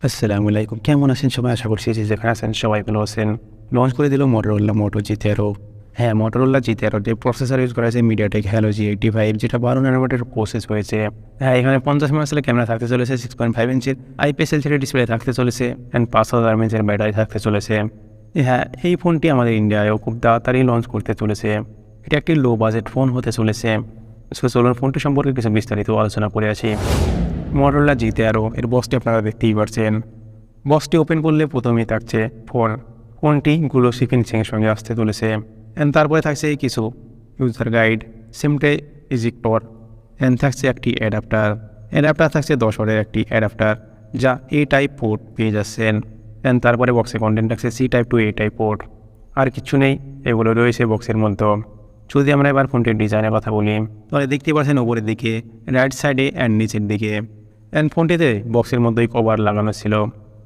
আসসালামু আলাইকুম, কেমন আছেন সবাই? আশা করছি যেখানে আছেন সবাই ভালো আছেন। লঞ্চ করে দিল মোটরোলা মোটো G13। হ্যাঁ, মোটরোলা G13 যে প্রসেসর ইউজ করা হয়েছে মিডিয়াটেক হ্যালো G85, যেটা 12 ন্যানোমিটার প্রসেস হয়েছে। হ্যাঁ, এখানে 50 মেগাপিক্সেলের ক্যামেরা থাকতে চলেছে, 6.5 ইঞ্চির আইপিএস এলসিডি ডিসপ্লে থাকতে চলেছে, অ্যান্ড 5000 এমএএচের ব্যাটারি থাকতে চলেছে। হ্যাঁ, এই ফোনটি আমাদের ইন্ডিয়ায়ও খুব তাড়াতাড়ি লঞ্চ করতে চলেছে। এটা একটি লো বাজেট ফোন হতে চলেছে। চলুন ফোনটি সম্পর্কে কিছু বিস্তারিত আলোচনা করে আসি। মোটরোলা G13 এর বক্সটি আপনারা দেখতেই পাচ্ছেন। বক্সটি ওপেন করলে প্রথমেই থাকছে ফোনটি গ্লোসি ফিনিশিংয়ের সঙ্গে আসতে চলেছে, অ্যান্ড তারপরে থাকছে কিছু ইউজার গাইড, সিমটে ইজিক্টর, অ্যান্ড থাকছে একটি অ্যাডাপ্টার থাকছে 10 ওয়াটের একটি অ্যাডাপ্টার, যা এ টাইপ পোর্ট পেয়ে যাচ্ছেন। অ্যান্ড তারপরে বক্সে কন্টেন্ট থাকছে সি টাইপ টু এ টাইপ পোর্ট। আর কিছু নেই, এগুলো রয়েছে বক্সের মধ্যে। যদি আমরা এবার ফোনটির ডিজাইনের কথা বলি, তাহলে দেখতে পাচ্ছেন উপরের দিকে, রাইট সাইডে অ্যান্ড নিচের দিকে। অ্যান্ড ফোনটিতে বক্সের মধ্যেই কভার লাগানো ছিল।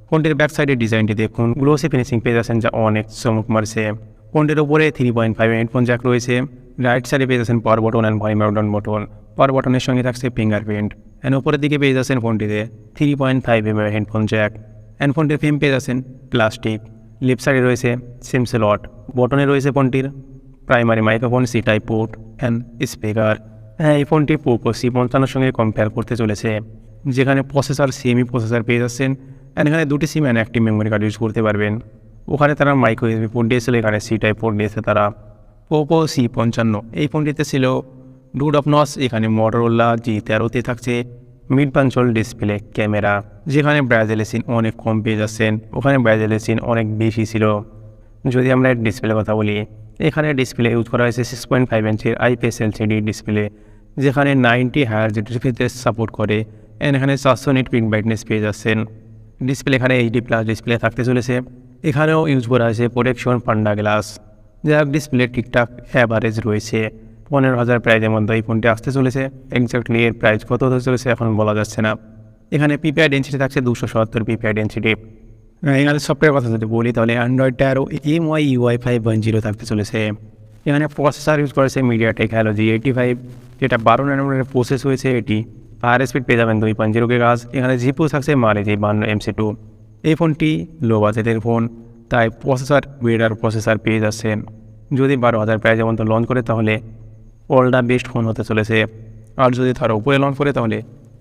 ফোনটির ব্যাক সাইডের ডিজাইনটি দেখুন, গ্লোসি ফিনিশিং পেয়ে যাচ্ছেন, যা অনেক চমক মারছে। ফোনটির উপরে 3.5 হেডফোন জ্যাক রয়েছে। রাইট সাইডে পেয়ে যাচ্ছেন power button and volume down button. Power বাটনের সঙ্গে থাকছে ফিঙ্গারপ্রিন্ট। অ্যান্ড উপরের দিকে পেয়ে যাচ্ছেন ফোনটিতে 3.5 হেডফোন জ্যাক। অ্যান্ড ফোনটির ফ্রেম পেয়ে যাচ্ছেন প্লাস্টিক। লেফট সাইডে রয়েছে সিম স্লট। বটনে রয়েছে ফোনটির primary microphone, C type port and speaker. হ্যাঁ, এই ফোনটি পোকো C55 সঙ্গে কম্পেয়ার করতে চলেছে, যেখানে প্রসেসর সেমি প্রসেসর পেয়ে যাচ্ছেন। অ্যান্ড এখানে দুটি সিম অ্যান্ড একটি মেমোরি কার্ড ইউজ করতে পারবেন। ওখানে তারা মাইক্রো ইউএসবি পোর্ট দিয়েছিল, এখানে সি টাইপ পোর্ট দিয়েছে তারা। পোকো C55 এই ফোনটিতে ছিল ডুড অফ নস। এখানে মোটরোলা G13 থাকছে মিড পাঞ্চল ডিসপ্লে ক্যামেরা, যেখানে ব্রাইজেলেসিন অনেক কম পেয়ে যাচ্ছেন, ওখানে ব্রাইজেলেসিন অনেক বেশি ছিল। যদি আমরা ডিসপ্লের কথা বলি, এখানে ডিসপ্লে ইউজ করা হয়েছে 6.5 ইঞ্চির আইপিএস এলসিডি ডিসপ্লে, যেখানে 90 হার্জ রিফ্রেশ সাপোর্ট করে। এখানে 400 নিট পিক ব্রাইটনেস পেয়ে যাচ্ছেন। ডিসপ্লে এখানে HD+ ডিসপ্লে থাকতে চলেছে। এখানেও ইউজ করা হয়েছে প্রোটেকশন পান্ডা গ্লাস, যা ডিসপ্লে ঠিকঠাক অ্যাভারেজ রয়েছে। 15,000 প্রাইজের মধ্যে এই ফোনটি আসতে চলেছে। এক্স্যাক্টলি এর প্রাইস কত হতে চলেছে এখন বলা যাচ্ছে না। এখানে পিপিআই ডেনসিটি থাকছে 270 পিপিআই ডেনসিটি। এখানে সফটওয়্যার কথা যদি বলি, তাহলে অ্যান্ড্রয়েড 13 MIUI 5.0 থাকতে চলেছে। এখানে প্রসেসর ইউজ করেছে মিডিয়াটেক হ্যালো G85, যেটা 12 ন্যানোমিটারের প্রসেস হয়েছে। এটি হায়ার স্পিড পেয়ে যাবেন 2.0 GHz। এখানে জিপু থাকছে Mali G52 MC2। এই ফোনটি লো বাজেটের ফোন, তাই প্রসেসর বেটার প্রসেসর পেয়ে যাচ্ছেন। যদি 12,000 প্রাইজের মতো লঞ্চ করে, তাহলে অলটা বেস্ট ফোন হতে চলেছে। আর যদি তার উপরে লঞ্চ করে, তাহলে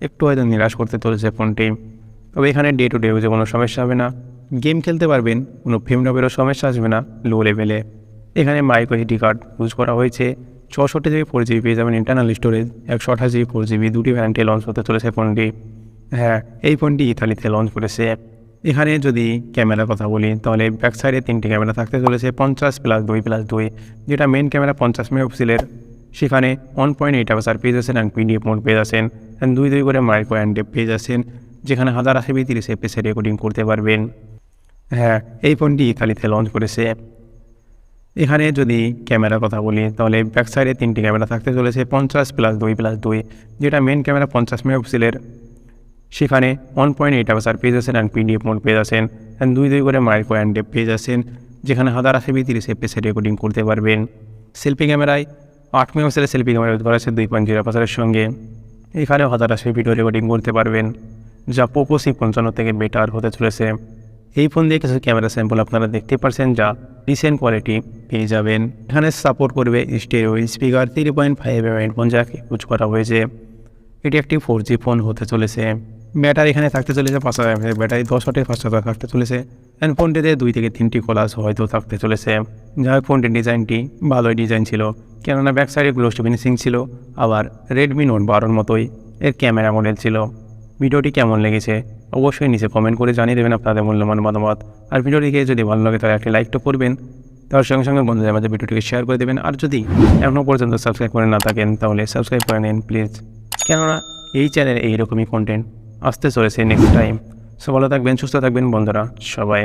একটু হয়তো নিরাশ করতে চলেছে ফোনটি। তবে এখানে ডে টু ডে ইউজে কোনো সমস্যা হবে না, গেম খেলতে পারবেন, কোনো ফ্রেম ড্রপেরও সমস্যা আসবে না লো লেভেলে। এখানে মাইক্রো এসডি কার্ড ইউজ করা হয়েছে। 64GB 4GB পেয়ে যাবেন ইন্টারনাল স্টোরেজ, 128GB 4GB দুটি ভ্যারিয়েন্টে লঞ্চ হতে চলেছে ফোনটি। হ্যাঁ, এই ফোনটি ইতালিতে লঞ্চ করেছে। এখানে যদি ক্যামেরার কথা বলি, তাহলে ব্যাক সাইডে 3টি ক্যামেরা থাকতে চলেছে, 50+2+2, যেটা মেন ক্যামেরা 50 মেগাপিক্সেলের। সেখানে 1.8 আপারচার পেয়ে যাচ্ছেন অ্যান্ড পিডিএফ মোড পেয়ে যাচ্ছেন, অ্যান্ড 2 করে মাইক্রো অ্যান্ড ডেপ পেয়ে যাচ্ছেন, যেখানে 1080p 30 fps রেকর্ডিং করতে পারবেন। হ্যাঁ, এই ফোনটি ইতালিতে লঞ্চ করেছে। এখানে যদি ক্যামেরার কথা বলি, তাহলে ব্যাক সাইডে 3টি ক্যামেরা থাকতে চলেছে, 50+2+2, যেটা মেন ক্যামেরা 50 মেগাপিক্সেলের। সেখানে 1.8 আপারচার পেয়ে যাচ্ছেন অ্যান্ড পিডিএফ মোড পেয়ে যাচ্ছেন, অ্যান্ড 2 করে মাইক্রো অ্যান্ড ডেপ পেয়ে যাচ্ছেন, যেখানে 1080p 30 fps রেকর্ডিং করতে পারবেন। সেলফি ক্যামেরায় 8 মেগাপিক্সেলের সেলফি ক্যামেরা ইউজ করা হয়েছে 2.0 আপারচারের সঙ্গে। এখানেও 1080p ভিডিও রেকর্ডিং করতে পারবেন, যা পোকো C55 থেকে বেটার হতে চলেছে। এই ফোন দিয়ে কিছু ক্যামেরা স্যাম্পল আপনারা দেখতে পাচ্ছেন, যা ডিসেন্ট কোয়ালিটি পেয়ে যাবেন। এখানে সাপোর্ট করবে stereo speaker, 3.5 headphone Jack use করা হয়েছে। এটি একটি 4G ফোন হতে চলেছে। ব্যাটারি এখানে থাকতে চলেছে 5000 mAh ব্যাটারি, 10 ওয়াটের ফাস্ট চার্জার থাকতে চলেছে। অ্যান্ড ফোনটিতে 2 থেকে 3টি কলাস হয়তো থাকতে চলেছে। যাই হোক, ফোনটির ডিজাইনটি ভালোই ডিজাইন ছিল, কেননা ব্যাক সাইডে গ্লোসি ফিনিশিং ছিল। আবার রেডমি নোট 12 মতোই এর ক্যামেরা মডেল ছিল। ভিডিওটি কেমন লেগেছে অবশ্যই নিচে কমেন্ট করে জানিয়ে দেবেন আপনাদের মূল্যবান মতামত। আর ভিডিওটিকে যদি ভালো লাগে, তাহলে একটি লাইক তো করবেন, তার সঙ্গে সঙ্গে বন্ধুদের মাঝে ভিডিওটিকে শেয়ার করে দেবেন। আর যদি এখনও পর্যন্ত সাবস্ক্রাইব করে না থাকেন, তাহলে সাবস্ক্রাইব করে নিন প্লিজ, কেননা এই চ্যানেলে এইরকমই কন্টেন্ট আসতে চলেছে নেক্সট টাইম। সো ভালো থাকবেন, সুস্থ থাকবেন বন্ধুরা সবাই।